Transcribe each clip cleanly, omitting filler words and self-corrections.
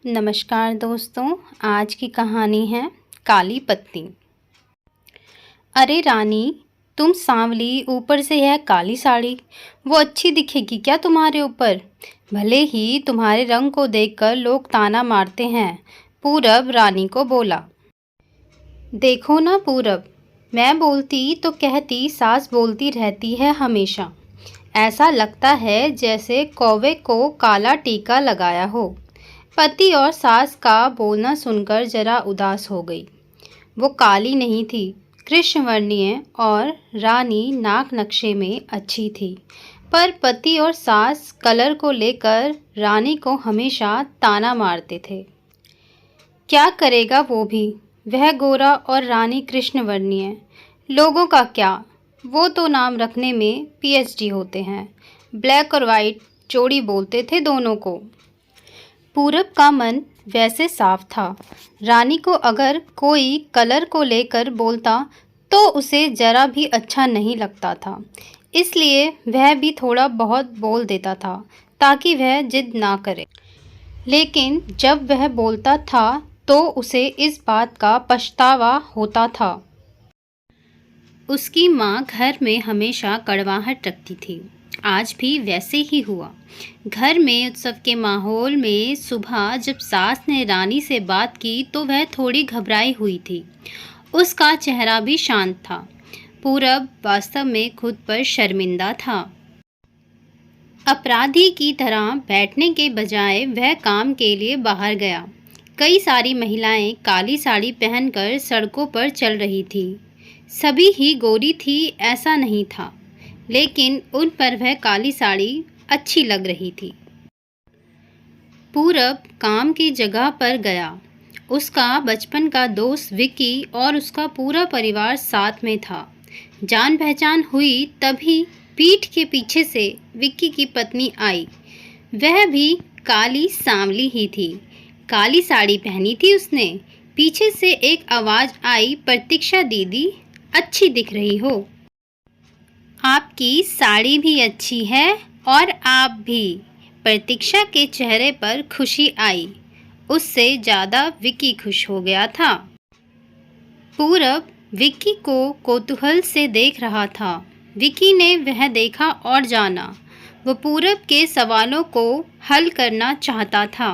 नमस्कार दोस्तों, आज की कहानी है काली पत्नी। अरे रानी, तुम सांवली, ऊपर से यह काली साड़ी, वो अच्छी दिखेगी क्या तुम्हारे ऊपर? भले ही तुम्हारे रंग को देखकर लोग ताना मारते हैं। पूरब रानी को बोला। देखो ना पूरब, मैं बोलती तो कहती सास बोलती रहती है हमेशा। ऐसा लगता है जैसे कौवे को काला टीका लगाया हो। पति और सास का बोलना सुनकर जरा उदास हो गई। वो काली नहीं थी, कृष्णवर्णीय और रानी नाक नक्शे में अच्छी थी, पर पति और सास कलर को लेकर रानी को हमेशा ताना मारते थे। क्या करेगा वो भी, वह गोरा और रानी कृष्णवर्णीय। लोगों का क्या, वो तो नाम रखने में पीएचडी होते हैं। ब्लैक और वाइट जोड़ी बोलते थे दोनों को। पूरब का मन वैसे साफ था। रानी को अगर कोई कलर को लेकर बोलता तो उसे जरा भी अच्छा नहीं लगता था, इसलिए वह भी थोड़ा बहुत बोल देता था ताकि वह जिद ना करे। लेकिन जब वह बोलता था तो उसे इस बात का पछतावा होता था। उसकी माँ घर में हमेशा कड़वाहट रखती थी। आज भी वैसे ही हुआ। घर में उत्सव के माहौल में सुबह जब सास ने रानी से बात की तो वह थोड़ी घबराई हुई थी। उसका चेहरा भी शांत था। पूरब वास्तव में खुद पर शर्मिंदा था। अपराधी की तरह बैठने के बजाय वह काम के लिए बाहर गया। कई सारी महिलाएं काली साड़ी पहनकर सड़कों पर चल रही थी। सभी ही गोरी थी ऐसा नहीं था, लेकिन उन पर वह काली साड़ी अच्छी लग रही थी। पूरब काम की जगह पर गया। उसका बचपन का दोस्त विक्की और उसका पूरा परिवार साथ में था। जान पहचान हुई तभी पीठ के पीछे से विक्की की पत्नी आई। वह भी काली सांवली ही थी। काली साड़ी पहनी थी उसने। पीछे से एक आवाज़ आई, प्रतीक्षा दीदी, अच्छी दिख रही हो। आपकी साड़ी भी अच्छी है और आप भी। प्रतीक्षा के चेहरे पर खुशी आई। उससे ज़्यादा विक्की खुश हो गया था। पूरब विक्की को कौतूहल से देख रहा था। विक्की ने वह देखा और जाना। वो पूरब के सवालों को हल करना चाहता था।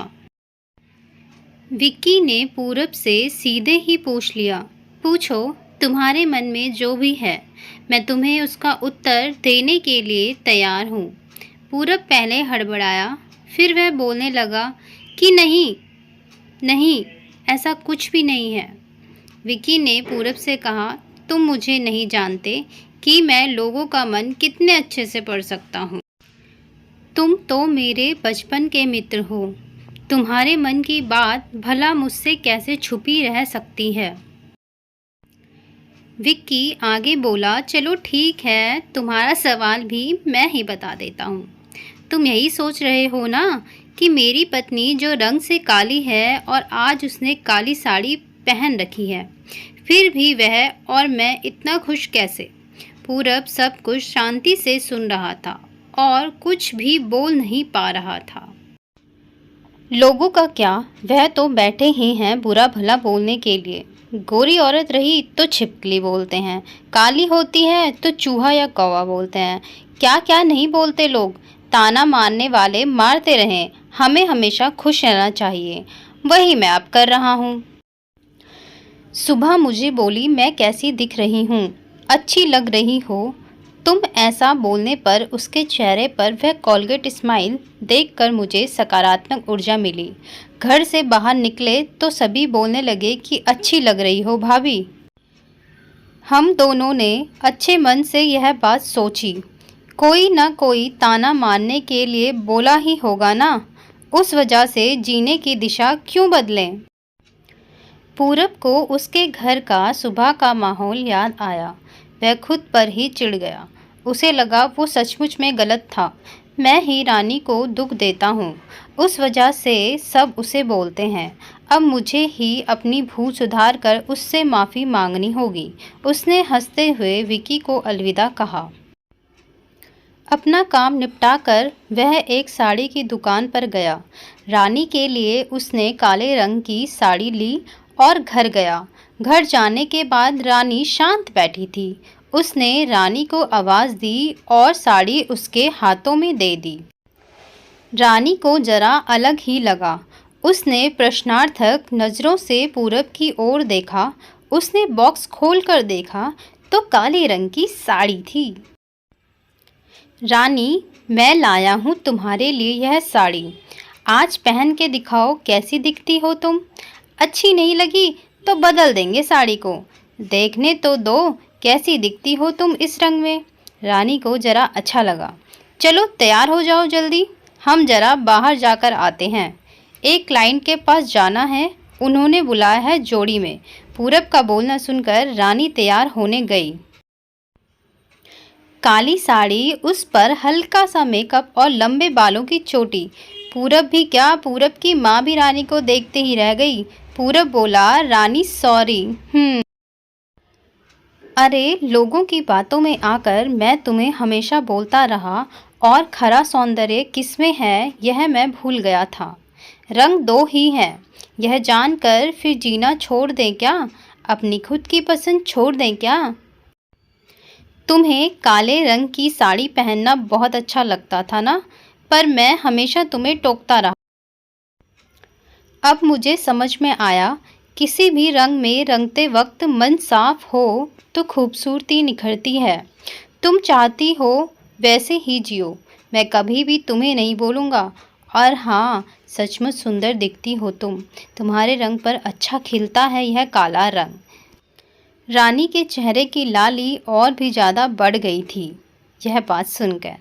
विक्की ने पूरब से सीधे ही पूछ लिया, पूछो, तुम्हारे मन में जो भी है, मैं तुम्हें उसका उत्तर देने के लिए तैयार हूँ। पूरब पहले हड़बड़ाया, फिर वह बोलने लगा कि नहीं, ऐसा कुछ भी नहीं है। विक्की ने पूरब से कहा, तुम मुझे नहीं जानते कि मैं लोगों का मन कितने अच्छे से पढ़ सकता हूँ। तुम तो मेरे बचपन के मित्र हो। तुम्हारे मन की बात भला मुझसे कैसे छुपी रह सकती है। विक्की आगे बोला, चलो ठीक है, तुम्हारा सवाल भी मैं ही बता देता हूँ। तुम यही सोच रहे हो ना कि मेरी पत्नी जो रंग से काली है और आज उसने काली साड़ी पहन रखी है, फिर भी वह और मैं इतना खुश कैसे। पूरब सब कुछ शांति से सुन रहा था और कुछ भी बोल नहीं पा रहा था। लोगों का क्या, वह तो बैठे ही हैं बुरा भला बोलने के लिए। गोरी औरत रही तो छिपकली बोलते हैं, काली होती है तो चूहा या कौवा बोलते हैं। क्या क्या नहीं बोलते लोग। ताना मारने वाले मारते रहें, हमें हमेशा खुश रहना चाहिए। वही मैं अब कर रहा हूँ। सुबह मुझे बोली मैं कैसी दिख रही हूँ, अच्छी लग रही हो। तुम ऐसा बोलने पर उसके चेहरे पर वह कोलगेट स्माइल देखकर मुझे सकारात्मक ऊर्जा मिली। घर से बाहर निकले तो सभी बोलने लगे कि अच्छी लग रही हो भाभी। हम दोनों ने अच्छे मन से यह बात सोची। कोई ना कोई ताना मारने के लिए बोला ही होगा ना, उस वजह से जीने की दिशा क्यों बदलें। पूरब को उसके घर का सुबह का माहौल याद आया। वह खुद पर ही चिढ़ गया। उसे लगा वो सचमुच में गलत था। मैं ही रानी को दुख देता हूँ, उस वजह से सब उसे बोलते हैं। अब मुझे ही अपनी भूल सुधार कर उससे माफ़ी मांगनी होगी। उसने हंसते हुए विक्की को अलविदा कहा। अपना काम निपटाकर वह एक साड़ी की दुकान पर गया। रानी के लिए उसने काले रंग की साड़ी ली और घर गया। घर जाने के बाद रानी शांत बैठी थी। उसने रानी को आवाज़ दी और साड़ी उसके हाथों में दे दी। रानी को जरा अलग ही लगा। उसने प्रश्नार्थक नज़रों से पूरब की ओर देखा। उसने बॉक्स खोलकर देखा तो काले रंग की साड़ी थी। रानी, मैं लाया हूँ तुम्हारे लिए यह साड़ी। आज पहन के दिखाओ कैसी दिखती हो तुम। अच्छी नहीं लगी तो बदल देंगे साड़ी को। देखने तो दो कैसी दिखती हो तुम इस रंग में। रानी को जरा अच्छा लगा। चलो तैयार हो जाओ जल्दी, हम जरा बाहर जाकर आते हैं। एक क्लाइंट के पास जाना है, उन्होंने बुलाया है जोड़ी में। पूरब का बोलना सुनकर रानी तैयार होने गई। काली साड़ी, उस पर हल्का सा मेकअप और लंबे बालों की चोटी। पूरब भी क्या, पूरब की माँ भी रानी को देखते ही रह गई। पूरब बोला, रानी सॉरी। अरे, लोगों की बातों में आकर मैं तुम्हें हमेशा बोलता रहा और खरा सौंदर्य किसमें है यह मैं भूल गया था। रंग दो ही हैं, यह जानकर फिर जीना छोड़ दें क्या? अपनी खुद की पसंद छोड़ दें क्या? तुम्हें काले रंग की साड़ी पहनना बहुत अच्छा लगता था ना, पर मैं हमेशा तुम्हें टोकता रहा। अब मुझे समझ में आया, किसी भी रंग में रंगते वक्त मन साफ हो तो खूबसूरती निखरती है। तुम चाहती हो वैसे ही जियो, मैं कभी भी तुम्हें नहीं बोलूँगा। और हाँ, सचमुच सुंदर दिखती हो तुम, तुम्हारे रंग पर अच्छा खिलता है यह काला रंग। रानी के चेहरे की लाली और भी ज़्यादा बढ़ गई थी यह बात सुनकर।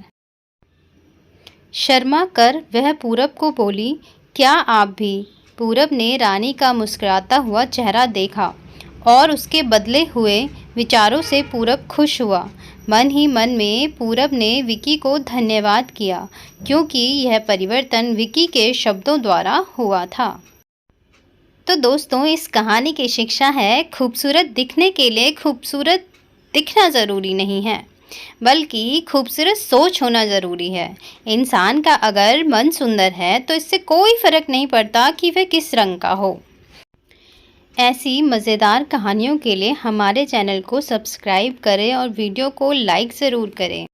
शर्मा कर वह पूरब को बोली, क्या आप भी? पूरब ने रानी का मुस्कुराता हुआ चेहरा देखा और उसके बदले हुए विचारों से पूरब खुश हुआ। मन ही मन में पूरब ने विकी को धन्यवाद किया, क्योंकि यह परिवर्तन विकी के शब्दों द्वारा हुआ था। तो दोस्तों, इस कहानी की शिक्षा है, खूबसूरत दिखने के लिए खूबसूरत दिखना ज़रूरी नहीं है, बल्कि खूबसूरत सोच होना ज़रूरी है। इंसान का अगर मन सुंदर है तो इससे कोई फ़र्क नहीं पड़ता कि वह किस रंग का हो। ऐसी मज़ेदार कहानियों के लिए हमारे चैनल को सब्सक्राइब करें और वीडियो को लाइक ज़रूर करें।